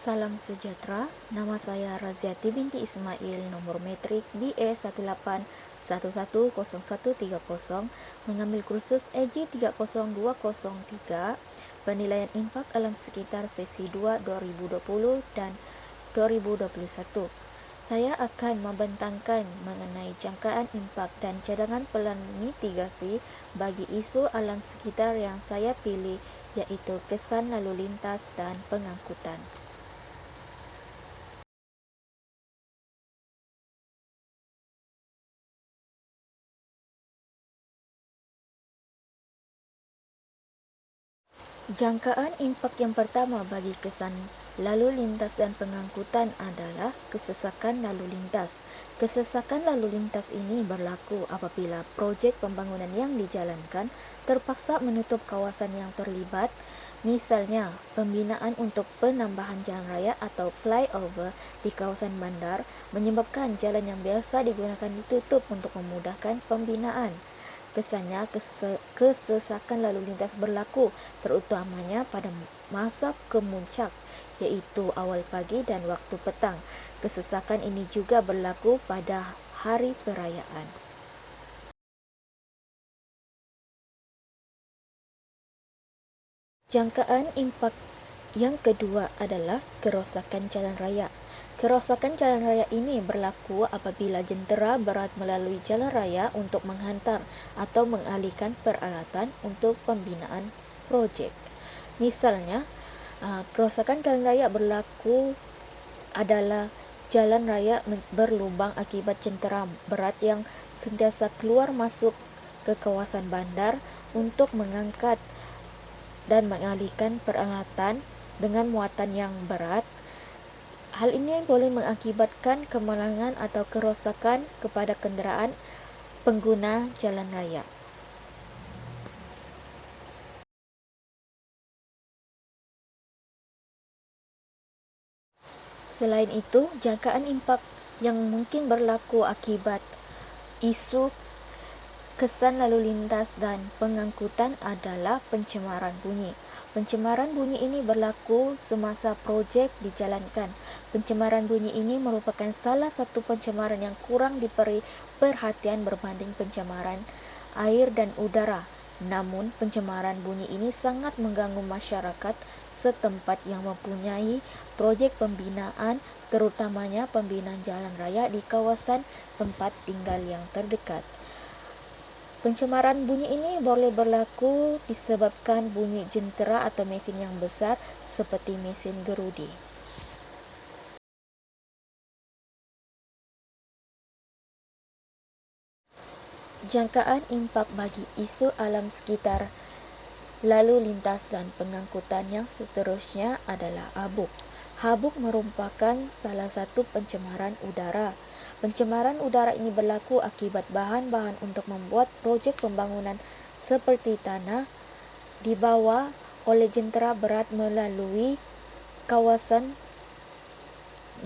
Salam sejahtera, nama saya Raziati binti Ismail, nomor metrik BE18110130, mengambil kursus EJ 30203, penilaian impak alam sekitar sesi 2 2020 dan 2021. Saya akan membentangkan mengenai jangkaan impak dan cadangan pelan mitigasi bagi isu alam sekitar yang saya pilih, iaitu kesan lalu lintas dan pengangkutan. Jangkaan impak yang pertama bagi kesan lalu lintas dan pengangkutan adalah kesesakan lalu lintas. Kesesakan lalu lintas ini berlaku apabila projek pembangunan yang dijalankan terpaksa menutup kawasan yang terlibat, misalnya pembinaan untuk penambahan jalan raya atau flyover di kawasan bandar menyebabkan jalan yang biasa digunakan ditutup untuk memudahkan pembinaan. Kesannya kesesakan lalu lintas berlaku terutamanya pada masa kemuncak, iaitu awal pagi dan waktu petang. Kesesakan ini juga berlaku pada hari perayaan. Jangkaan impak yang kedua adalah kerosakan jalan raya. Kerosakan jalan raya ini berlaku apabila jentera berat melalui jalan raya untuk menghantar atau mengalihkan peralatan untuk pembinaan projek. Misalnya, kerosakan jalan raya berlaku adalah jalan raya berlubang akibat jentera berat yang sentiasa keluar masuk ke kawasan bandar untuk mengangkat dan mengalihkan peralatan dengan muatan yang berat. Hal ini boleh mengakibatkan kemalangan atau kerosakan kepada kenderaan pengguna jalan raya. Selain itu, jangkaan impak yang mungkin berlaku akibat isu kesan lalu lintas dan pengangkutan adalah pencemaran bunyi. Pencemaran bunyi ini berlaku semasa projek dijalankan. Pencemaran bunyi ini merupakan salah satu pencemaran yang kurang diberi perhatian berbanding pencemaran air dan udara. Namun, pencemaran bunyi ini sangat mengganggu masyarakat setempat yang mempunyai projek pembinaan, terutamanya pembinaan jalan raya di kawasan tempat tinggal yang terdekat. Pencemaran bunyi ini boleh berlaku disebabkan bunyi jentera atau mesin yang besar seperti mesin gerudi. Jangkaan impak bagi isu alam sekitar, lalu lintas dan pengangkutan yang seterusnya adalah habuk. Habuk merupakan salah satu pencemaran udara. Pencemaran udara ini berlaku akibat bahan-bahan untuk membuat projek pembangunan seperti tanah dibawa oleh jentera berat melalui kawasan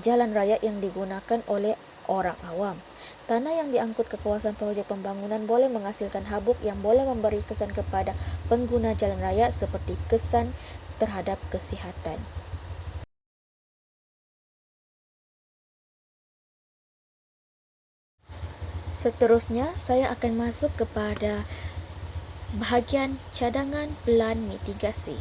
jalan raya yang digunakan oleh orang awam. Tanah yang diangkut ke kawasan projek pembangunan boleh menghasilkan habuk yang boleh memberi kesan kepada pengguna jalan raya seperti kesan terhadap kesihatan. Seterusnya, saya akan masuk kepada bahagian cadangan pelan mitigasi.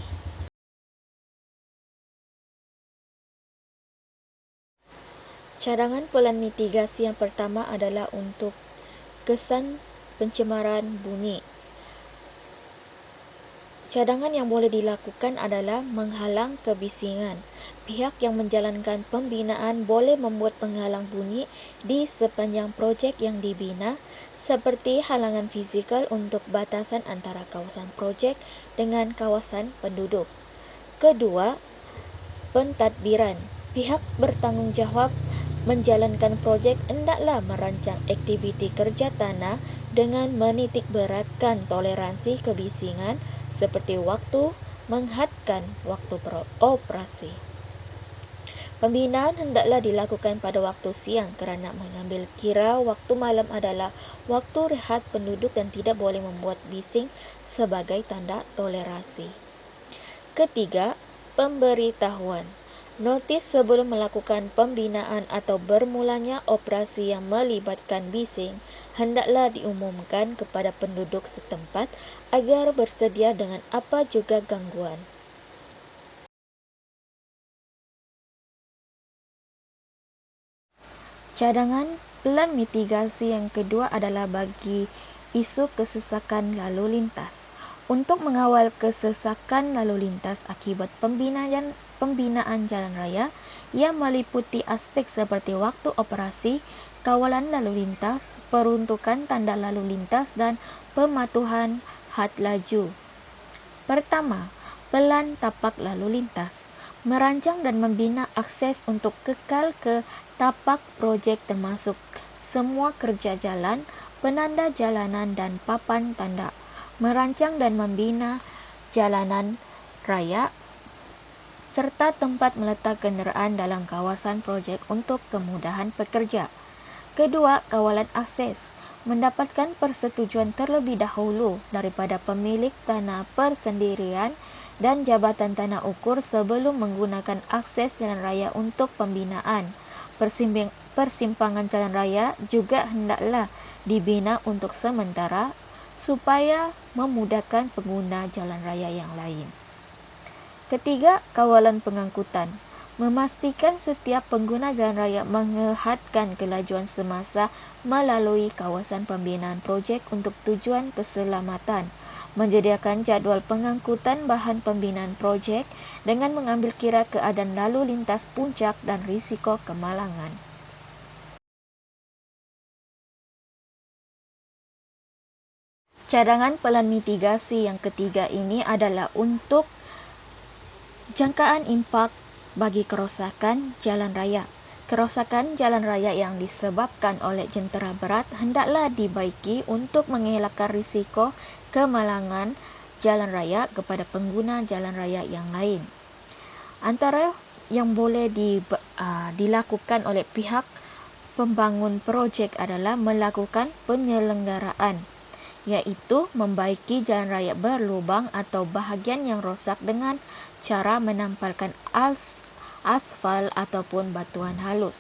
Cadangan pelan mitigasi yang pertama adalah untuk kesan pencemaran bunyi. Cadangan yang boleh dilakukan adalah menghalang kebisingan. Pihak yang menjalankan pembinaan boleh membuat penghalang bunyi di sepanjang projek yang dibina, seperti halangan fizikal untuk batasan antara kawasan projek dengan kawasan penduduk. Kedua, pentadbiran. Pihak bertanggungjawab menjalankan projek hendaklah merancang aktiviti kerja tanah dengan menitik beratkan toleransi kebisingan seperti waktu menghadkan waktu beroperasi. Pembinaan hendaklah dilakukan pada waktu siang kerana mengambil kira waktu malam adalah waktu rehat penduduk dan tidak boleh membuat bising sebagai tanda toleransi. Ketiga, pemberitahuan. Notis sebelum melakukan pembinaan atau bermulanya operasi yang melibatkan bising hendaklah diumumkan kepada penduduk setempat agar bersedia dengan apa juga gangguan. Cadangan pelan mitigasi yang kedua adalah bagi isu kesesakan lalu lintas. Untuk mengawal kesesakan lalu lintas akibat pembinaan jalan raya yang meliputi aspek seperti waktu operasi, kawalan lalu lintas, peruntukan tanda lalu lintas dan pematuhan had laju. Pertama, pelan tapak lalu lintas. Merancang dan membina akses untuk kekal ke tapak projek termasuk semua kerja jalan, penanda jalanan dan papan tanda. Merancang dan membina jalanan raya serta tempat meletak kenderaan dalam kawasan projek untuk kemudahan pekerja. Kedua, kawalan akses. Mendapatkan persetujuan terlebih dahulu daripada pemilik tanah persendirian dan jabatan tanah ukur sebelum menggunakan akses jalan raya untuk pembinaan. Persimpangan jalan raya juga hendaklah dibina untuk sementara supaya memudahkan pengguna jalan raya yang lain. Ketiga, kawalan pengangkutan. Memastikan setiap pengguna jalan raya menghadkan kelajuan semasa melalui kawasan pembinaan projek untuk tujuan keselamatan. Menyediakan jadual pengangkutan bahan pembinaan projek dengan mengambil kira keadaan lalu lintas puncak dan risiko kemalangan. Cadangan pelan mitigasi yang ketiga ini adalah untuk jangkaan impak bagi kerosakan jalan raya. Kerosakan jalan raya yang disebabkan oleh jentera berat hendaklah dibaiki untuk mengelakkan risiko kemalangan jalan raya kepada pengguna jalan raya yang lain. Antara yang boleh dilakukan oleh pihak pembangun projek adalah melakukan penyelenggaraan, iaitu membaiki jalan raya berlubang atau bahagian yang rosak dengan cara menampalkan asfal ataupun batuan halus.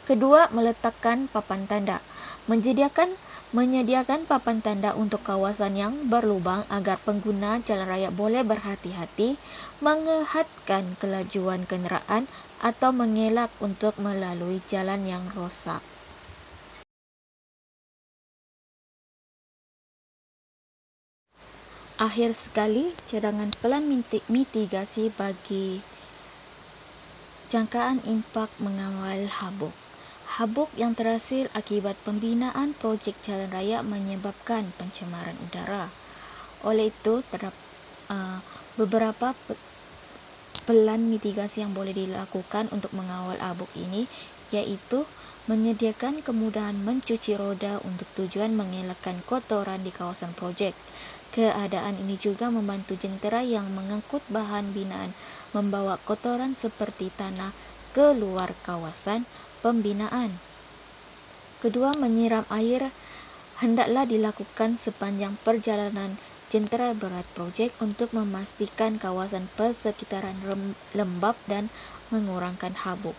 Kedua, meletakkan papan tanda. Menyediakan papan tanda untuk kawasan yang berlubang agar pengguna jalan raya boleh berhati-hati menghadkan kelajuan kenderaan atau mengelak untuk melalui jalan yang rosak. Akhir sekali, cadangan pelan mitigasi bagi jangkaan impak mengawal habuk. Habuk yang terhasil akibat pembinaan projek jalan raya menyebabkan pencemaran udara. Oleh itu, beberapa pelan mitigasi yang boleh dilakukan untuk mengawal habuk ini, iaitu menyediakan kemudahan mencuci roda untuk tujuan mengelakkan kotoran di kawasan projek. Keadaan ini juga membantu jentera yang mengangkut bahan binaan membawa kotoran seperti tanah ke luar kawasan pembinaan. Kedua, menyiram air hendaklah dilakukan sepanjang perjalanan jentera berat projek untuk memastikan kawasan persekitaran lembab dan mengurangkan habuk.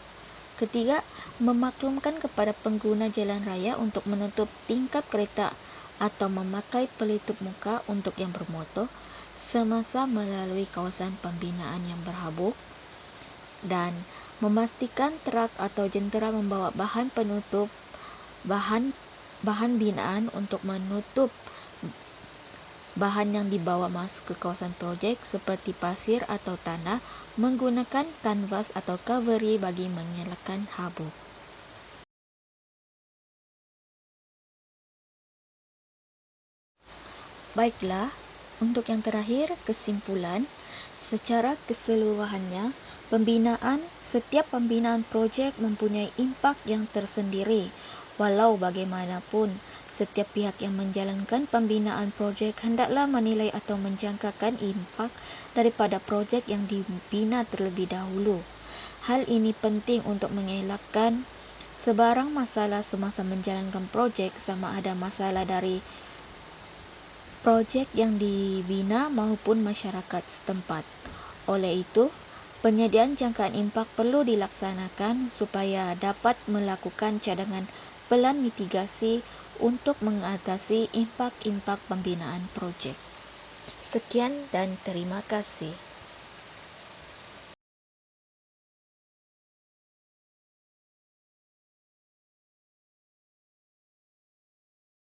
Ketiga, memaklumkan kepada pengguna jalan raya untuk menutup tingkap kereta atau memakai pelitup muka untuk yang bermotor semasa melalui kawasan pembinaan yang berhabuk, dan memastikan truk atau jentera membawa bahan penutup bahan binaan untuk menutup bahan yang dibawa masuk ke kawasan projek seperti pasir atau tanah menggunakan kanvas atau kaveri bagi mengelakkan habuk. Baiklah, untuk yang terakhir, kesimpulan. Secara keseluruhannya, setiap pembinaan projek mempunyai impak yang tersendiri. Walau bagaimanapun, setiap pihak yang menjalankan pembinaan projek hendaklah menilai atau menjangkakan impak daripada projek yang dibina terlebih dahulu. Hal ini penting untuk mengelakkan sebarang masalah semasa menjalankan projek, sama ada masalah dari projek yang dibina maupun masyarakat setempat. Oleh itu, Penyediaan jangkaan impak perlu dilaksanakan supaya dapat melakukan cadangan pelan mitigasi untuk mengatasi impak-impak pembinaan projek. Sekian dan terima kasih.